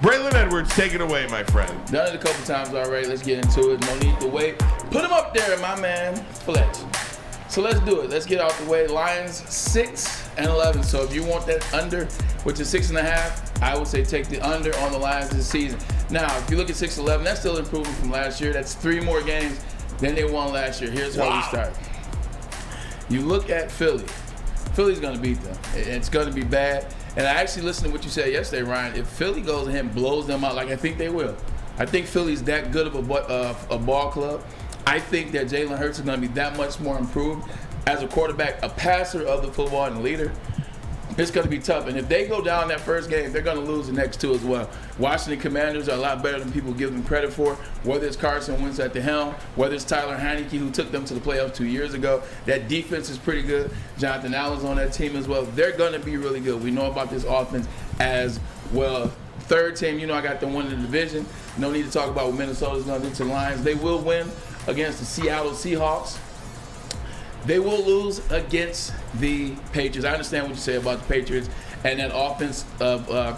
Braylon Edwards, take it away, my friend. Done it a couple times already. Let's get into it. No need to wait. Put him up there, my man, Fletch. So let's do it. Let's get out the way. Lions 6-11. So if you want that under, which is 6.5, I would say take the under on the Lions this season. Now, if you look at 6-11, that's still improvement from last year. That's 3 more games than they won last year. Here's how we start. You look at Philly. Philly's going to beat them. It's going to be bad. And I actually listened to what you said yesterday, Ryan. If Philly goes ahead and blows them out, like I think they will, I think Philly's that good of a ball club. I think that Jalen Hurts is going to be that much more improved as a quarterback, a passer of the football and a leader. It's going to be tough. And if they go down that first game, they're going to lose the next 2 as well. Washington Commanders are a lot better than people give them credit for, whether it's Carson Wentz at the helm, whether it's Tyler Heineke, who took them to the playoffs 2 years ago. That defense is pretty good. Jonathan Allen's on that team as well. They're going to be really good. We know about this offense as well. Third team, I got them winning the division. No need to talk about what Minnesota's going to do to the Lions. They will win against the Seattle Seahawks. They will lose against the Patriots. I understand what you say about the Patriots, and that offense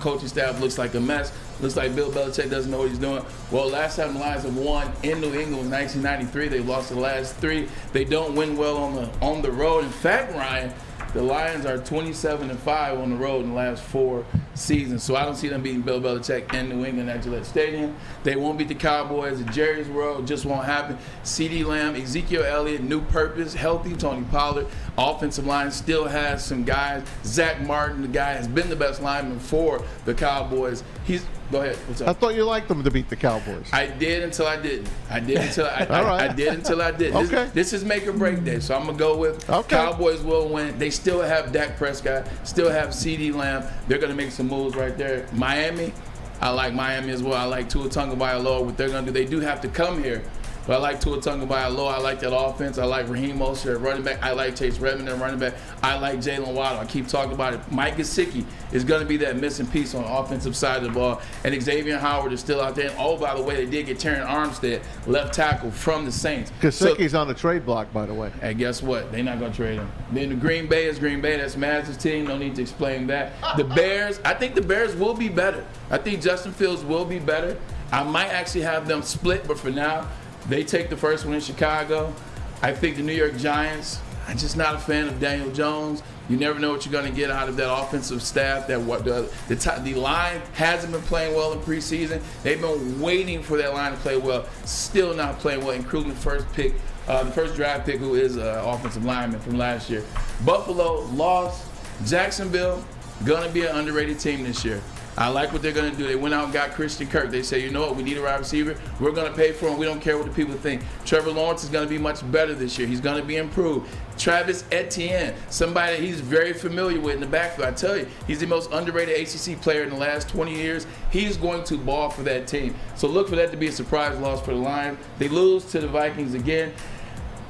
coaching staff looks like a mess. Looks like Bill Belichick doesn't know what he's doing. Well, last time the Lions have won in New England was 1993. They've lost the last 3. They don't win well on the road. In fact, Ryan, the Lions are 27-5 on the road in the last 4 seasons. So I don't see them beating Bill Belichick in New England at Gillette Stadium. They won't beat the Cowboys in Jerry's World. Just won't happen. CeeDee Lamb, Ezekiel Elliott, new purpose, healthy Tony Pollard. Offensive line still has some guys. Zach Martin, the guy, has been the best lineman for the Cowboys. Go ahead. What's up? I thought you liked them to beat the Cowboys. I did until I didn't. I did until I didn't. Okay. This is make or break day, so I'm going to go with Cowboys will win. They still have Dak Prescott, still have CeeDee Lamb. They're going to make some moves right there. Miami, I like Miami as well. I like Tua Tagovailoa, what they're going to do. They do have to come here. But I like Tua Tagovailoa. I like that offense. I like Raheem Mostert at running back. I like Chase Redmond at running back. I like Jalen Waddle. I keep talking about it. Mike Gesicki is going to be that missing piece on the offensive side of the ball. And Xavier Howard is still out there. And oh, by the way, they did get Terron Armstead, left tackle from the Saints. Gesicki's on the trade block, by the way. And guess what? They're not going to trade him. Then the Green Bay is Green Bay. That's Maz's team. No need to explain that. The Bears, I think the Bears will be better. I think Justin Fields will be better. I might actually have them split, but for now, they take the first one in Chicago. I think the New York Giants, I'm just not a fan of Daniel Jones. You never know what you're going to get out of that offensive staff. The line hasn't been playing well in preseason. They've been waiting for that line to play well. Still not playing well, including the first draft pick, who is an offensive lineman from last year. Buffalo lost. Jacksonville, going to be an underrated team this year. I like what they're going to do. They went out and got Christian Kirk. They say, you know what, we need a wide receiver. We're going to pay for him. We don't care what the people think. Trevor Lawrence is going to be much better this year. He's going to be improved. Travis Etienne, somebody that he's very familiar with in the backfield. I tell you, he's the most underrated ACC player in the last 20 years. He's going to ball for that team. So look for that to be a surprise loss for the Lions. They lose to the Vikings again.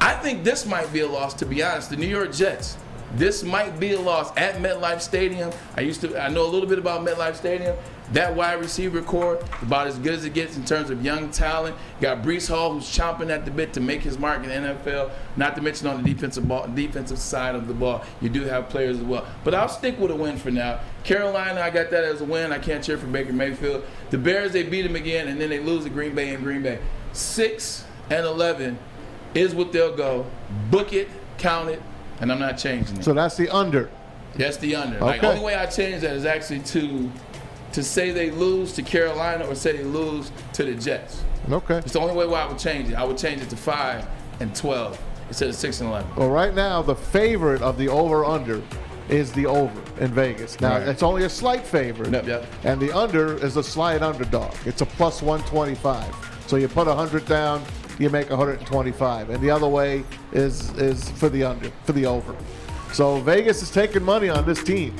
I think this might be a loss, to be honest. The New York Jets. This might be a loss at MetLife Stadium. I know a little bit about MetLife Stadium. That wide receiver core, about as good as it gets in terms of young talent. You got Breece Hall, who's chomping at the bit to make his mark in the NFL. Not to mention on the defensive side of the ball, you do have players as well. But I'll stick with a win for now. Carolina, I got that as a win. I can't cheer for Baker Mayfield. The Bears, they beat him again, and then they lose to Green Bay in Green Bay. 6-11 is what they'll go. Book it, count it. And I'm not changing it. So that's the under. That's the under. Okay. Like, the only way I change that is actually to say they lose to Carolina or say they lose to the Jets. Okay. It's the only way why I would change it. I would change it to 5-12 instead of 6-11. Well, right now, the favorite of the over-under is the over in Vegas. Now, It's only a slight favorite. Yep. And the under is a slight underdog. It's a plus 125. So you put 100 down, you make 125, and the other way is for the over. So Vegas is taking money on this team.